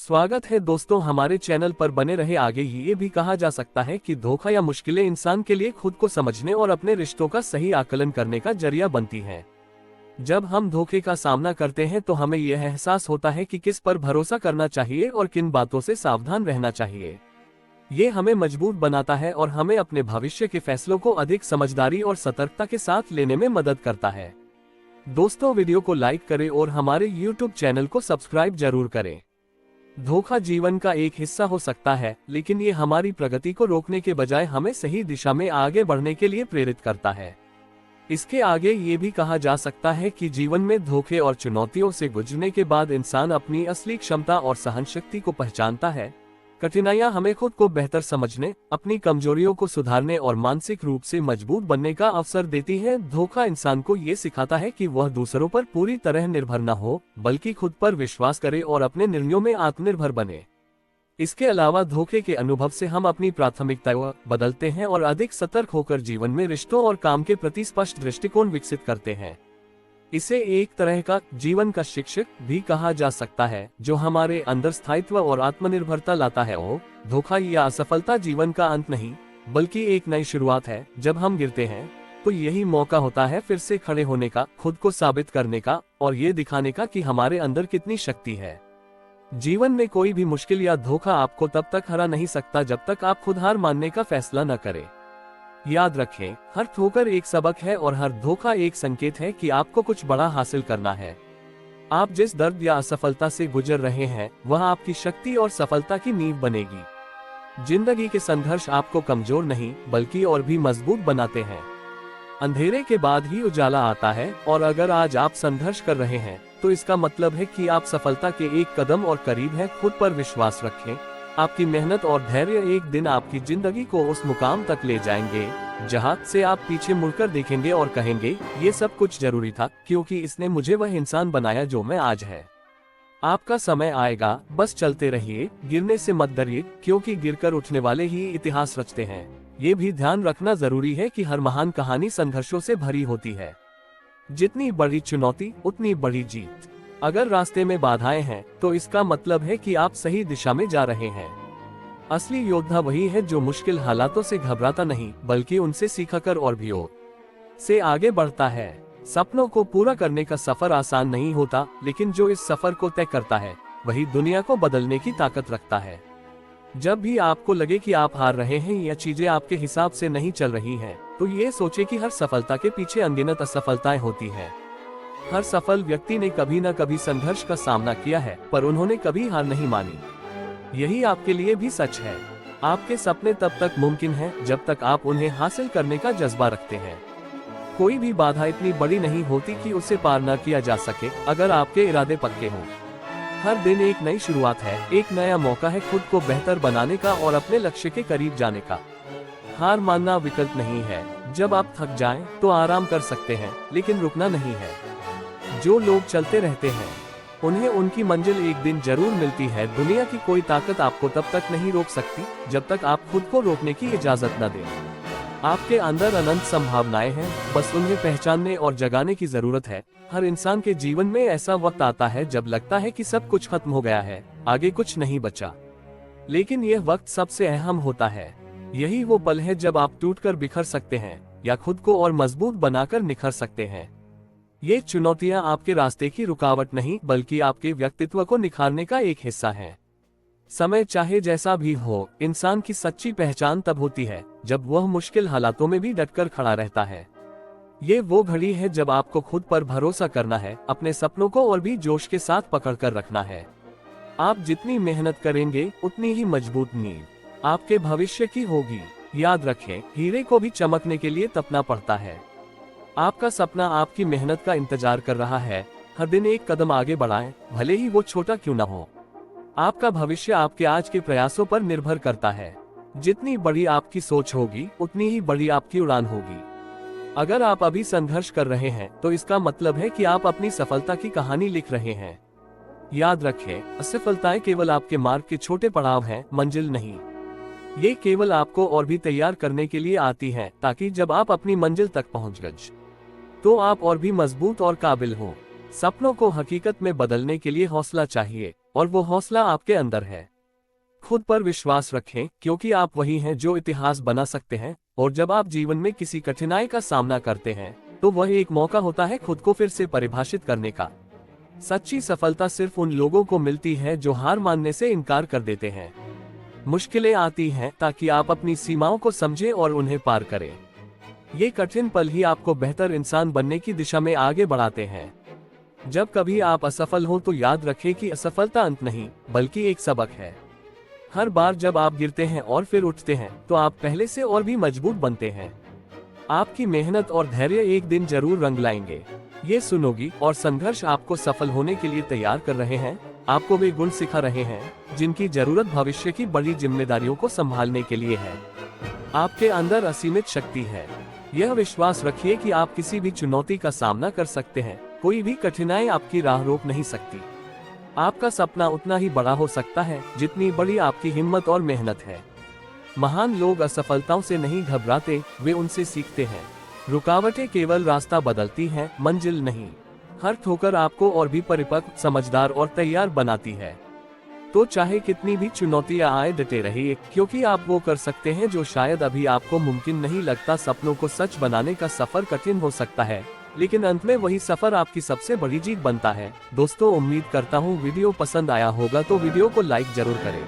स्वागत है दोस्तों, हमारे चैनल पर बने रहे। आगे ये भी कहा जा सकता है कि धोखा या मुश्किलें इंसान के लिए खुद को समझने और अपने रिश्तों का सही आकलन करने का जरिया बनती हैं। जब हम धोखे का सामना करते हैं तो हमें यह एहसास होता है कि किस पर भरोसा करना चाहिए और किन बातों से सावधान रहना चाहिए। ये हमें मजबूत बनाता है और हमें अपने भविष्य के फैसलों को अधिक समझदारी और सतर्कता के साथ लेने में मदद करता है। दोस्तों, वीडियो को लाइक करें और हमारे YouTube चैनल को सब्सक्राइब जरूर करें। धोखा जीवन का एक हिस्सा हो सकता है, लेकिन ये हमारी प्रगति को रोकने के बजाय हमें सही दिशा में आगे बढ़ने के लिए प्रेरित करता है। इसके आगे ये भी कहा जा सकता है कि जीवन में धोखे और चुनौतियों से गुजरने के बाद इंसान अपनी असली क्षमता और सहनशक्ति को पहचानता है। कठिनाइयां हमें खुद को बेहतर समझने, अपनी कमजोरियों को सुधारने और मानसिक रूप से मजबूत बनने का अवसर देती है। धोखा इंसान को ये सिखाता है कि वह दूसरों पर पूरी तरह निर्भर न हो, बल्कि खुद पर विश्वास करे और अपने निर्णयों में आत्मनिर्भर बने। इसके अलावा धोखे के अनुभव से हम अपनी प्राथमिकताएं बदलते हैं और अधिक सतर्क होकर जीवन में रिश्तों और काम के प्रति स्पष्ट दृष्टिकोण विकसित करते हैं। इसे एक तरह का जीवन का शिक्षक भी कहा जा सकता है, जो हमारे अंदर स्थायित्व और आत्मनिर्भरता लाता है। धोखा या असफलता जीवन का अंत नहीं, बल्कि एक नई शुरुआत है। जब हम गिरते हैं तो यही मौका होता है फिर से खड़े होने का, खुद को साबित करने का और ये दिखाने का कि हमारे अंदर कितनी शक्ति है। जीवन में कोई भी मुश्किल या धोखा आपको तब तक हरा नहीं सकता जब तक आप खुद हार मानने का फैसला न करें। याद रखें, हर ठोकर एक सबक है और हर धोखा एक संकेत है कि आपको कुछ बड़ा हासिल करना है। आप जिस दर्द या असफलता से गुजर रहे हैं, वह आपकी शक्ति और सफलता की नींव बनेगी। जिंदगी के संघर्ष आपको कमजोर नहीं, बल्कि और भी मजबूत बनाते हैं। अंधेरे के बाद ही उजाला आता है, और अगर आज आप संघर्ष कर रहे हैं तो इसका मतलब है कि आप सफलता के एक कदम और करीब हैं। खुद पर विश्वास रखें। आपकी मेहनत और धैर्य एक दिन आपकी जिंदगी को उस मुकाम तक ले जाएंगे जहां से आप पीछे मुड़कर देखेंगे और कहेंगे, ये सब कुछ जरूरी था, क्योंकि इसने मुझे वह इंसान बनाया जो मैं आज है। आपका समय आएगा, बस चलते रहिए, गिरने से मत डरिए, क्योंकि गिरकर उठने वाले ही इतिहास रचते हैं। ये भी ध्यान रखना जरूरी है कि हर महान कहानी संघर्षों से भरी होती है। जितनी बड़ी चुनौती उतनी बड़ी जीत। अगर रास्ते में बाधाएं हैं तो इसका मतलब है कि आप सही दिशा में जा रहे हैं। असली योद्धा वही है जो मुश्किल हालातों से घबराता नहीं, बल्कि उनसे सीखकर और भी और से आगे बढ़ता है। सपनों को पूरा करने का सफर आसान नहीं होता, लेकिन जो इस सफर को तय करता है वही दुनिया को बदलने की ताकत रखता है। जब भी आपको लगे कि आप हार रहे हैं या चीजें आपके हिसाब से नहीं चल रही हैं, तो ये सोचे कि हर सफलता के पीछे अनगिनत असफलताएं होती हैं। हर सफल व्यक्ति ने कभी न कभी संघर्ष का सामना किया है, पर उन्होंने कभी हार नहीं मानी। यही आपके लिए भी सच है। आपके सपने तब तक मुमकिन हैं जब तक आप उन्हें हासिल करने का जज्बा रखते हैं। कोई भी बाधा इतनी बड़ी नहीं होती कि उसे पार न किया जा सके, अगर आपके इरादे पक्के हों। हर दिन एक नई शुरुआत है, एक नया मौका है खुद को बेहतर बनाने का और अपने लक्ष्य के करीब जाने का। हार मानना विकल्प नहीं है। जब आप थक जाएं तो आराम कर सकते हैं, लेकिन रुकना नहीं है। जो लोग चलते रहते हैं उन्हें उनकी मंजिल एक दिन जरूर मिलती है। दुनिया की कोई ताकत आपको तब तक नहीं रोक सकती जब तक आप खुद को रोकने की इजाजत न दें। आपके अंदर अनंत संभावनाएं हैं, बस उन्हें पहचानने और जगाने की जरूरत है। हर इंसान के जीवन में ऐसा वक्त आता है जब लगता है कि सब कुछ खत्म हो गया है, आगे कुछ नहीं बचा। लेकिन यह वक्त सबसे अहम होता है। यही वो पल है जब आप टूटकर बिखर सकते हैं या खुद को और मजबूत बनाकर निखर सकते हैं। ये चुनौतियां आपके रास्ते की रुकावट नहीं, बल्कि आपके व्यक्तित्व को निखारने का एक हिस्सा है। समय चाहे जैसा भी हो, इंसान की सच्ची पहचान तब होती है जब वह मुश्किल हालातों में भी डटकर खड़ा रहता है। ये वो घड़ी है जब आपको खुद पर भरोसा करना है, अपने सपनों को और भी जोश के साथ पकड़कर रखना है। आप जितनी मेहनत करेंगे उतनी ही मजबूत नींव आपके भविष्य की होगी। याद रखें, हीरे को भी चमकने के लिए तपना पड़ता है। आपका सपना आपकी मेहनत का इंतजार कर रहा है। हर दिन एक कदम आगे बढ़ाएं, भले ही वो छोटा क्यों न हो। आपका भविष्य आपके आज के प्रयासों पर निर्भर करता है। जितनी बड़ी आपकी सोच होगी, उतनी ही बड़ी आपकी उड़ान होगी। अगर आप अभी संघर्ष कर रहे हैं तो इसका मतलब है कि आप अपनी सफलता की कहानी लिख रहे हैं। याद रखें, असफलताएं केवल आपके मार्ग के छोटे पड़ाव हैं, मंजिल नहीं। ये केवल आपको और भी तैयार करने के लिए आती हैं, ताकि जब आप अपनी मंजिल तक पहुंच गए तो आप और भी मजबूत और काबिल हो। सपनों को हकीकत में बदलने के लिए हौसला चाहिए, और वो हौसला आपके अंदर है। खुद पर विश्वास रखें, क्योंकि आप वही हैं जो इतिहास बना सकते हैं। और जब आप जीवन में किसी कठिनाई का सामना करते हैं, तो वह एक मौका होता है खुद को फिर से परिभाषित करने का। सच्ची सफलता सिर्फ उन लोगों को मिलती है जो हार मानने से इनकार कर देते हैं। मुश्किलें आती हैं ताकि आप अपनी सीमाओं को समझें और उन्हें पार करें। ये कठिन पल ही आपको बेहतर इंसान बनने की दिशा में आगे बढ़ाते हैं। जब कभी आप असफल हो तो याद रखें कि असफलता अंत नहीं, बल्कि एक सबक है। हर बार जब आप गिरते हैं और फिर उठते हैं, तो आप पहले से और भी मजबूत बनते हैं। आपकी मेहनत और धैर्य एक दिन जरूर रंग लाएंगे। ये सुनोगी और संघर्ष आपको सफल होने के लिए तैयार कर रहे हैं। आपको वे गुण सिखा रहे हैं जिनकी जरूरत भविष्य की बड़ी जिम्मेदारियों को संभालने के लिए है। आपके अंदर असीमित शक्ति है। यह विश्वास रखिए कि आप किसी भी चुनौती का सामना कर सकते हैं। कोई भी कठिनाई आपकी राह रोक नहीं सकती। आपका सपना उतना ही बड़ा हो सकता है जितनी बड़ी आपकी हिम्मत और मेहनत है। महान लोग असफलताओं से नहीं घबराते, वे उनसे सीखते हैं। रुकावटें केवल रास्ता बदलती हैं, मंजिल नहीं। हर ठोकर आपको और भी परिपक्व, समझदार और तैयार बनाती है। तो चाहे कितनी भी चुनौतियां आए, डटे रहिए, क्योंकि आप वो कर सकते हैं जो शायद अभी आपको मुमकिन नहीं लगता। सपनों को सच बनाने का सफर कठिन हो सकता है, लेकिन अंत में वही सफर आपकी सबसे बड़ी जीत बनता है। दोस्तों, उम्मीद करता हूँ वीडियो पसंद आया होगा, तो वीडियो को लाइक जरूर करें।